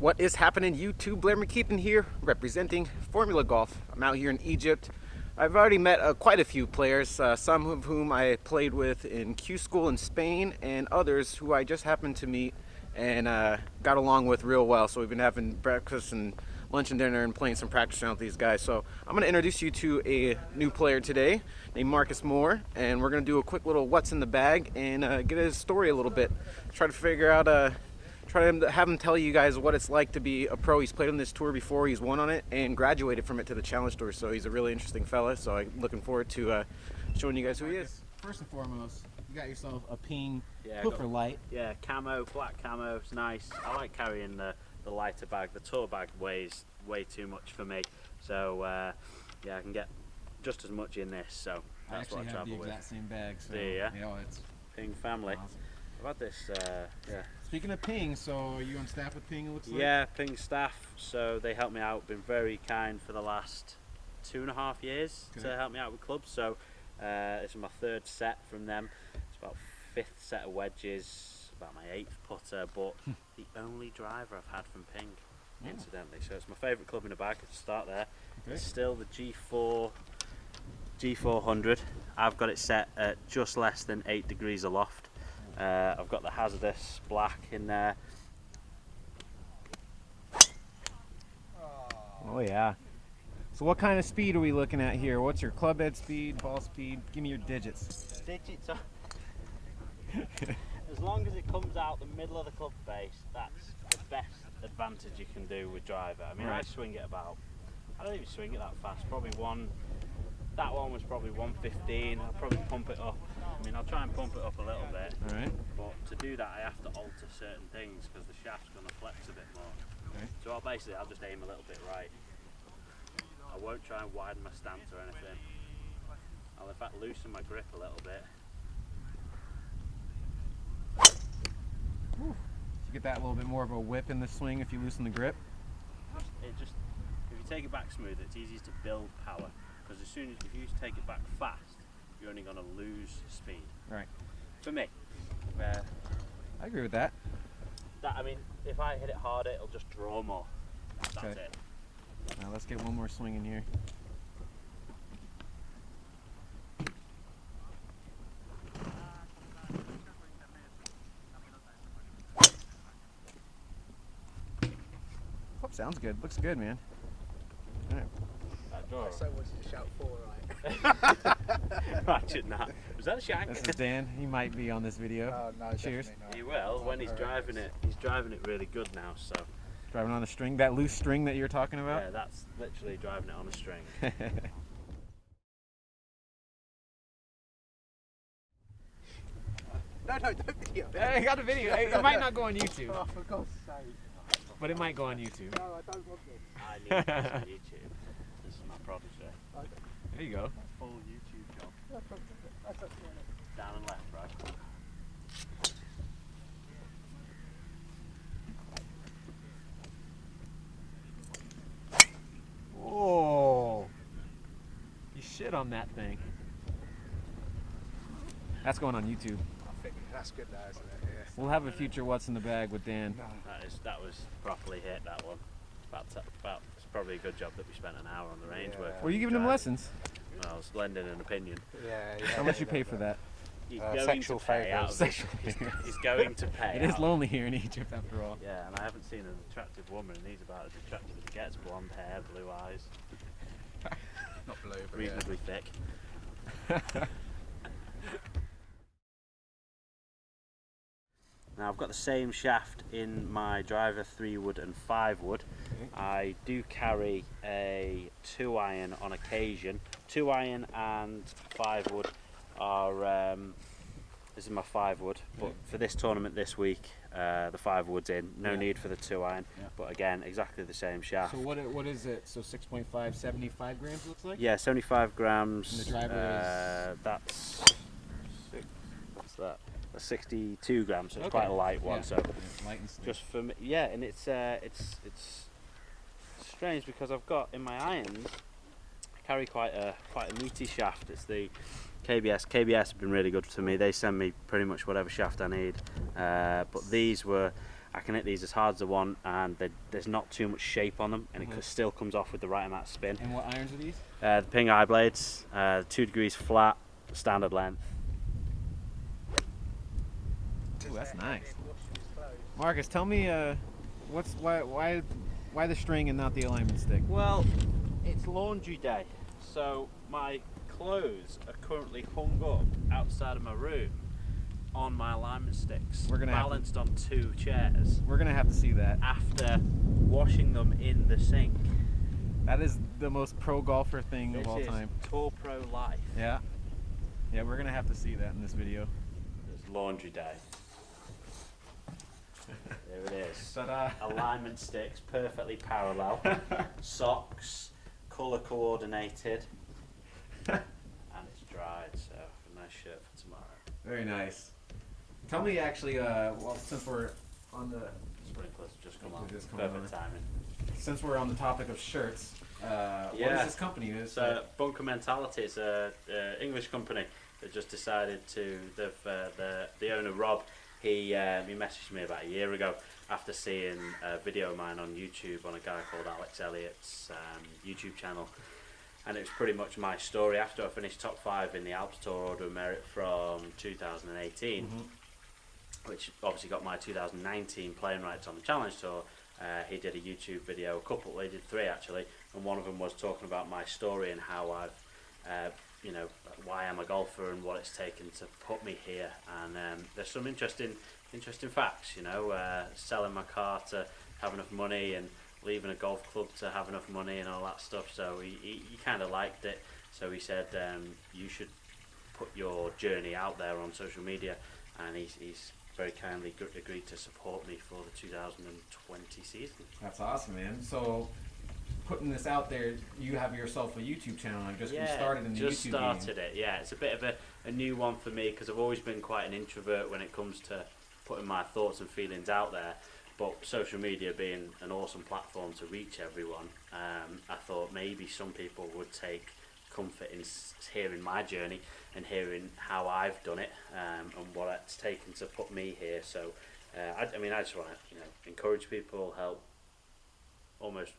What is happening, YouTube? Blair McKeithen here, representing Formula Golf. I'm out here in Egypt. I've already met quite a few players, some of whom I played with in Q School in Spain, and others who I just happened to meet and got along with real well. So we've been having breakfast and lunch and dinner and playing some practice around with these guys. So I'm going to introduce you to a new player today named Mohr, and we're going to do a quick little what's in the bag and get his story a little bit. Try to figure out try to have him tell you guys what it's like to be a pro. He's played on this tour before, he's won on it, and graduated from it to the Challenge Tour, so he's a really interesting fella, so I'm looking forward to showing you guys who he is. First and foremost, you got yourself a ping puffer light. Yeah, camo, black camo, it's nice. I like carrying the lighter bag. The tour bag weighs way too much for me, so yeah, I can get just as much in this, so that's what I travel with. I actually have the exact same bag, so yeah? It's Ping family. awesome. I've had this, yeah. Speaking of Ping, so are you on staff with Ping, it looks like? Yeah, Ping staff, so they help me out, been very kind for the last 2.5 years to help me out with clubs, so this is my 3rd set from them. It's about 5th set of wedges, about my 8th putter, but the only driver I've had from Ping, incidentally, so it's my favourite club in the bag. Let's start there. It's still the G400. I've got it set at just less than 8 degrees aloft. I've got the hazardous black in there. Oh yeah. So what kind of speed are we looking at here? What's your club head speed, ball speed? Give me your digits. Digits are as long as it comes out the middle of the club face, that's the best advantage you can do with driver. I mean, I swing it about, I don't even swing it that fast, probably that one was probably 115. I'll probably pump it up. I mean, I'll try and pump it up a little bit. All right. But to do that, I have to alter certain things because the shaft's going to flex a bit more. Okay. So I'll just aim a little bit right. I won't try and widen my stance or anything. I'll in fact loosen my grip a little bit. You get that little bit more of a whip in the swing if you loosen the grip. If you take it back smooth, it's easiest to build power. Because if you take it back fast, you're only going to lose speed. Right. For me. I agree with that. I mean, if I hit it harder, it'll just draw more. That's it. Now let's get one more swing in here. Oh, sounds good. Looks good, man. All right. So what did you shout for, right? Imagine that. Was that a shank? This is Dan. He might be on this video. No, Cheers. not. He will when he's driving it. He's driving it really good now, so. Driving on the string, that loose string that you're talking about? Yeah, that's literally driving it on a string. No, don't video. I got a video. It might not go on YouTube, Oh, for God's sake. but it might go on YouTube. No, I don't want this. I need this on YouTube. This is my protege. Okay. There you go. Full YouTube job. That's okay. Down and left, right? Oh, you shit on that thing. That's going on YouTube. I think that's good now, isn't it? Yeah. We'll have a future What's in the Bag with Dan. That was properly hit, that one. It's probably a good job that we spent an hour on the range work. Were you giving him lessons? Well, I was lending an opinion. Yeah. How much you pay for that? He's going sexual to pay out of this. He's going to pay. It is out. lonely here in Egypt after all. Yeah, and I haven't seen an attractive woman, and he's about as attractive as it gets. Blonde hair, blue eyes, Not blue, but reasonably thick. Now I've got the same shaft in my driver 3-wood and 5-wood. I do carry a 2-iron on occasion. 2-iron and 5-wood are, this is my 5-wood, but for this tournament this week, the 5-wood's in. No need for the 2-iron, but again, exactly the same shaft. So what is it? So 6.5, 75 grams looks like? Yeah, 75 grams. And the driver that's what's that? That's 62 grams, so it's quite a light one. So light and sleek. just for me, yeah, and it's strange because I've got in my irons, I carry quite a meaty shaft. It's the KBS. KBS have been really good to me. They send me pretty much whatever shaft I need. But these were, I can hit these as hard as I want, and there's not too much shape on them, and it still comes off with the right amount of spin. And what irons are these? The Ping Eye blades, 2 degrees flat, standard length. Ooh, that's nice. Marcus, tell me, why the string and not the alignment stick? Well, it's laundry day, so my clothes are currently hung up outside of my room on my alignment sticks, balanced on 2 chairs. We're gonna have to see that. After washing them in the sink. That is the most pro golfer thing of all time. This is Tour Pro life. Yeah. Yeah, we're gonna have to see that in this video. It's laundry day. There it is. Ta-da. Alignment sticks, perfectly parallel. Socks, colour coordinated. And it's dried, so a nice shirt for tomorrow. Very nice. Tell me actually, well, since we're on the Sprinklers just come on. Just come Perfect on. timing. Since we're on the topic of shirts, what is this company? It's Bunker Mentality. It's a English company that just decided to. The owner Rob, he messaged me about a year ago after seeing a video of mine on YouTube on a guy called Alex Elliott's YouTube channel, and it was pretty much my story after I finished top 5 in the Alps Tour Order of Merit from 2018. Which obviously got my 2019 playing rights on the Challenge Tour. He did a YouTube video, he did 3 actually, and one of them was talking about my story and how I've, why I'm a golfer and what it's taken to put me here. And there's some interesting facts, selling my car to have enough money and leaving a golf club to have enough money and all that stuff. So he kind of liked it. So he said, you should put your journey out there on social media, and he's very kindly agreed to support me for the 2020 season. That's awesome, man. So, putting this out there, you have yourself a YouTube channel. I've just been started in the just YouTube started game. it. Yeah, it's a bit of a new one for me because I've always been quite an introvert when it comes to putting my thoughts and feelings out there. But social media being an awesome platform to reach everyone, I thought maybe some people would take comfort in hearing my journey and hearing how I've done it, and what it's taken to put me here. So I just want to encourage people, help, almost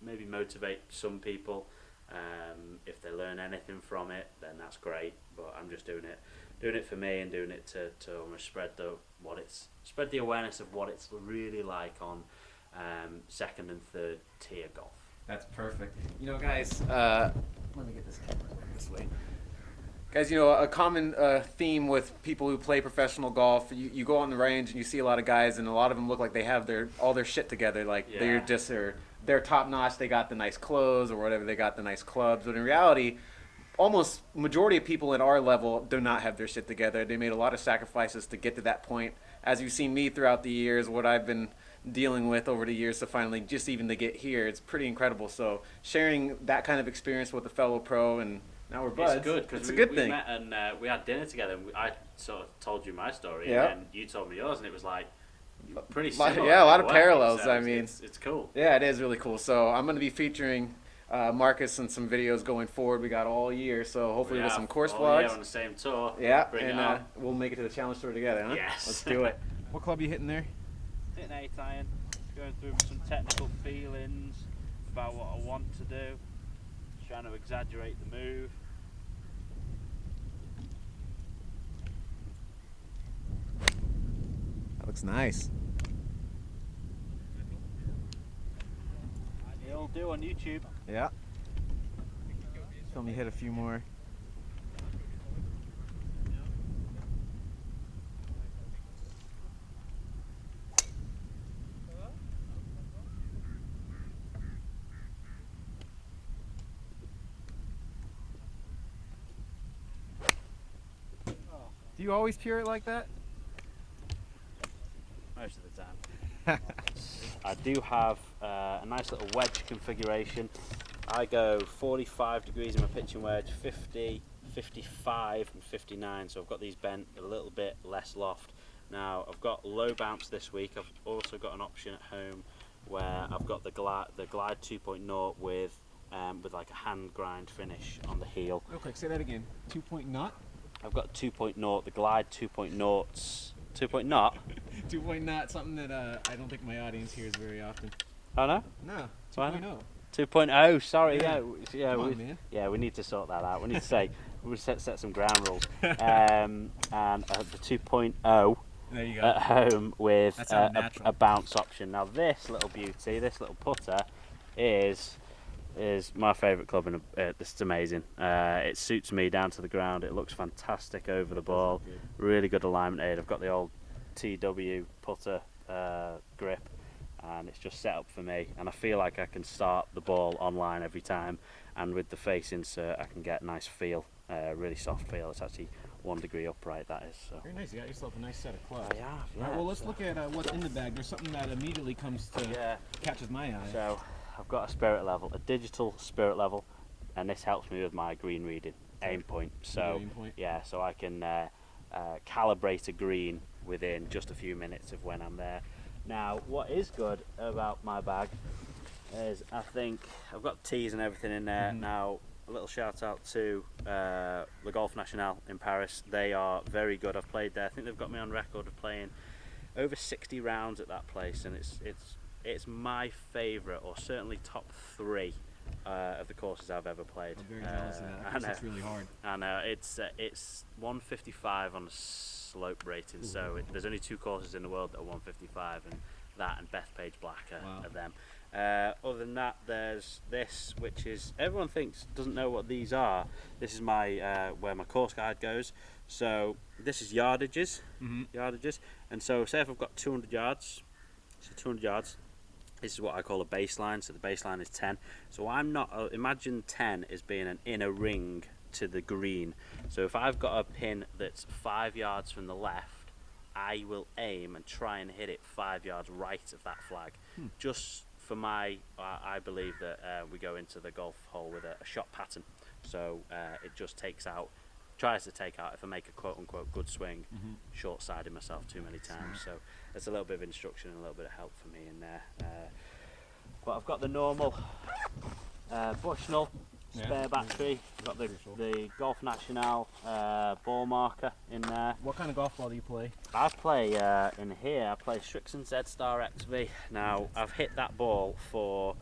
maybe motivate some people. If they learn anything from it, then that's great, but I'm just doing it for me and doing it to almost spread the awareness of what it's really like on second and third tier golf. That's perfect. Guys, let me get this camera this way. Guys, a common theme with people who play professional golf, you go on the range and you see a lot of guys, and a lot of them look like they have all their shit together. Like they're top notch. They got the nice clothes or whatever. They got the nice clubs. But in reality, almost majority of people at our level do not have their shit together. They made a lot of sacrifices to get to that point. As you've seen me throughout the years, what I've been dealing with over the years to finally just even to get here, it's pretty incredible. So sharing that kind of experience with a fellow pro, and now we're buds. It's good because it's a good thing. We met and we had dinner together. And I sort of told you my story, Yeah. and then you told me yours, and it was like pretty similar. Yeah, a lot of in way. parallels. So it's cool. Yeah, it is really cool. So I'm going to be featuring Marcus in some videos going forward. We got all year, so hopefully with some course vlogs. Yeah, on the same tour. Yeah, Bring and it on. we'll make it to the Challenge Tour together, huh? Yes. Let's do it. What club are you hitting there? Hitting 8 iron, going through some technical feelings about what I want to do, trying to exaggerate the move. That looks nice. It'll do on YouTube. Yeah. Tell me hit a few more. Do you always pure it like that? Most of the time. I do have a nice little wedge configuration. I go 45 degrees in my pitching wedge, 50, 55 and 59, so I've got these bent a little bit less loft. Now I've got low bounce this week. I've also got an option at home where I've got the Glide 2.0 with like a hand grind finish on the heel. Real quick, say that again. 2.0? I've got 2.0, the Glide 2.0's 2-point knot. 2-point knot, something that I don't think my audience hears very often. Oh no. No, Why 2.0. 2.0. Sorry. Yeah. Yeah. Come on, we, man. yeah. We need to sort that out. We need to say we set some ground rules. And the 2.0 There you go. at home with That sounded natural. a bounce option. Now this little beauty, this little putter, is my favourite club. This is amazing. It suits me down to the ground. It looks fantastic over the ball. Really good alignment aid. I've got the old TW putter grip, and it's just set up for me. And I feel like I can start the ball online every time. And with the face insert, I can get a nice feel, really soft feel. It's actually 1 degree upright. That is. So. Very nice. You got yourself a nice set of clubs. I have. All Yeah. right, well, let's look at what's in the bag. There's something that immediately comes to catches my eye. So I've got a spirit level, a digital spirit level, and this helps me with my green reading aim point. So Aim point. yeah, so I can calibrate a green within just a few minutes of when I'm there. Now, what is good about my bag is I think I've got tees and everything in there. Now, a little shout out to the Golf National in Paris. They are very good. I've played there. I think they've got me on record of playing over 60 rounds at that place, and it's my favourite, or certainly top 3 of the courses I've ever played. I'm very jealous of that. I think it's really hard. I know it's 155 on the slope rating. So there's only 2 courses in the world that are 155, and that and Bethpage Black are them. Other than that, there's this, which is everyone doesn't know what these are. This is my where my course guide goes. So this is yardages, and so say if I've got 200 yards, so 200 yards. This is what I call a baseline. So the baseline is 10. So I'm not imagine 10 as being an inner ring to the green. So if I've got a pin that's 5 yards from the left, I will aim and try and hit it 5 yards right of that flag. Just for my, I believe that we go into the golf hole with a shot pattern. So it just tries to take out, if I make a quote unquote good swing, short-sided myself too many times. So there's a little bit of instruction and a little bit of help for me in there. But I've got the normal Bushnell spare battery. I've got the Golf National ball marker in there. What kind of golf ball do you play? I play in here. I play Strixon Z Star XV. Now I've hit that ball for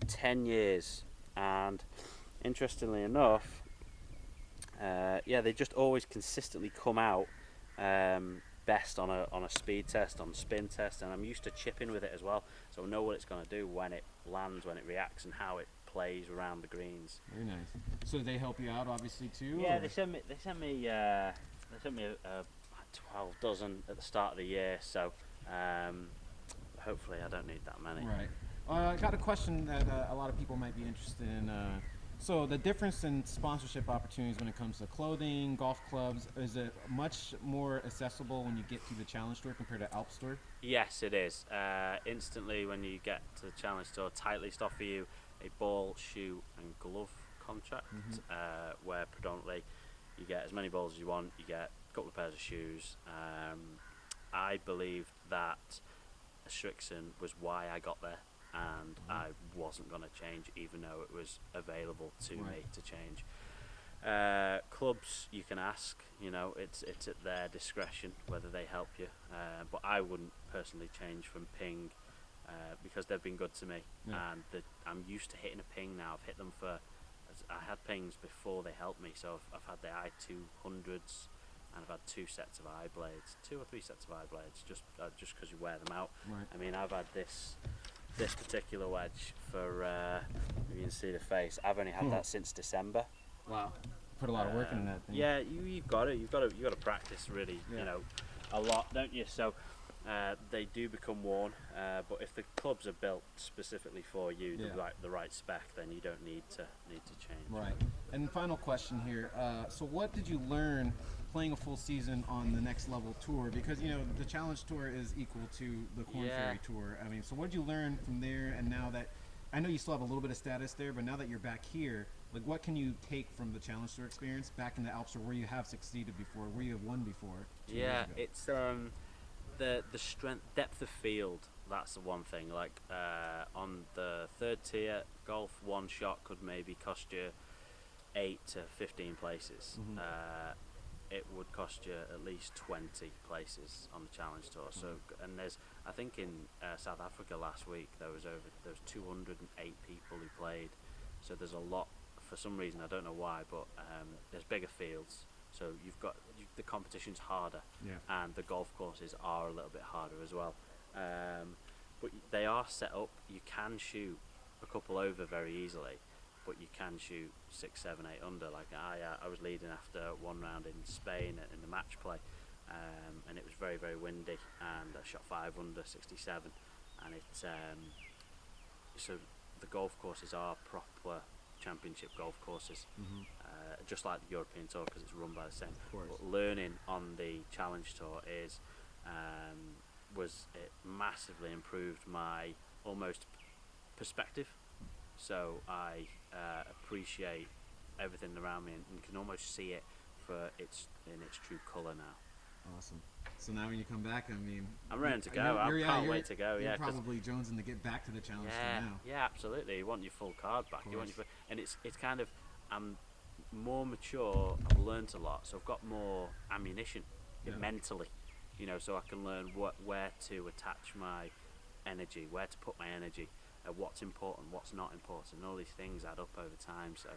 10 years, and interestingly enough, they just always consistently come out best on a speed test, on a spin test, and I'm used to chipping with it as well, so I know what it's going to do when it lands, when it reacts, and how it plays around the greens. Very nice. So they help you out, obviously, too. Yeah, or? they sent me a 12 dozen at the start of the year, so hopefully I don't need that many. Right. I got a question that a lot of people might be interested in. So the difference in sponsorship opportunities when it comes to clothing, golf clubs, is it much more accessible when you get to the Challenge Tour compared to Alps Tour? Yes, it is. Instantly when you get to the Challenge Tour, Titleist offer you a ball, shoe and glove contract, where predominantly you get as many balls as you want, you get a couple of pairs of shoes. I believe that Strixon was why I got there, and I wasn't going to change, even though it was available to me to change. Clubs, you can ask, it's at their discretion whether they help you, but I wouldn't personally change from Ping because they've been good to me, and I'm used to hitting a Ping now. I've hit them I had Pings before they helped me, so I've had the i200s, and I've had 2 sets of eye blades, 2 or 3 sets of eye blades, just because you wear them out. Right. I mean, I've had this particular wedge for you can see the face. I've only had that since December. Wow, put a lot of work in that thing. Yeah, you've got to practice really, a lot, don't you? So they do become worn, but if the clubs are built specifically for you, the right spec, then you don't need to change. Right. And final question here. So what did you learn playing a full season on the Next Level Tour? Because the Challenge Tour is equal to the Korn Ferry Tour. I mean, so what did you learn from there? And now that I know you still have a little bit of status there, but now that you're back here, like what can you take from the Challenge Tour experience back in the Alps Tour, where you have succeeded before, where you have won before? 2 years ago? It's the strength, depth of field. That's the one thing. Like on the 3rd tier, golf, one shot could maybe cost you 8 to 15 places. it would cost you at least 20 places on the Challenge Tour. So, and there's, I think in South Africa last week there was 208 people who played. So there's a lot. For some reason, I don't know why, but there's bigger fields. So the competition's harder, and the golf courses are a little bit harder as well. But they are set up. You can shoot a couple over very easily, but you can shoot 6, 7, 8 under. Like I was leading after one round in Spain in the match play, and it was very, very windy, and I shot 5 under 67, and so the golf courses are proper championship golf courses, just like the European Tour, because it's run by the same. But learning on the Challenge Tour it massively improved my almost perspective. So I appreciate everything around me and can almost see it in its true colour now. Awesome. So now when you come back, I mean, I'm ready to go. I can't wait to go. You're probably jonesing to get back to the Challenge Tour now. Yeah, absolutely. You want your full card back. And it's kind of, I'm more mature. I've learnt a lot, so I've got more ammunition mentally. So I can learn where to attach my energy, where to put my energy, what's important, what's not important. All these things add up over time. So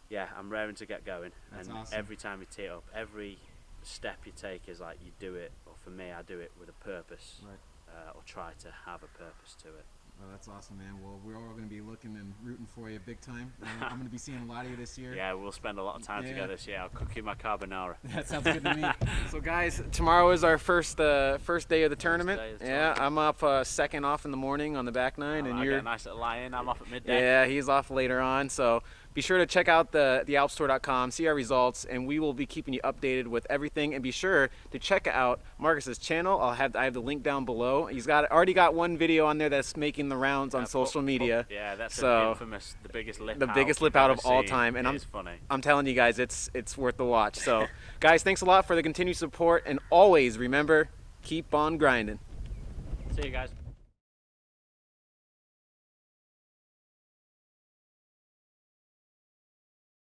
yeah, I'm raring to get going. That's and awesome. Every time you tee it up, every step you take is like you do it, or for me, I do it with a purpose, or try to have a purpose to it. Well, that's awesome, man. Well, we're all going to be looking and rooting for you big time. I'm going to be seeing a lot of you this year. Yeah, we'll spend a lot of time together this year. I'll cook you my carbonara. That sounds good to me. So, guys, tomorrow is our first day of the tournament. I'm up second off in the morning on the back nine, and you're a nice little lie-in. I'm off at midday. Yeah, he's off later on. So be sure to check out the alpstour.com, see our results, and we will be keeping you updated with everything. And be sure to check out Marcus's channel. I have the link down below. He's already got one video on there that's making the rounds on social media. Yeah, that's infamous, the biggest lip out of all time. And I'm telling you guys, it's worth the watch. So guys, thanks a lot for the continued support, and always remember, keep on grinding. See you guys.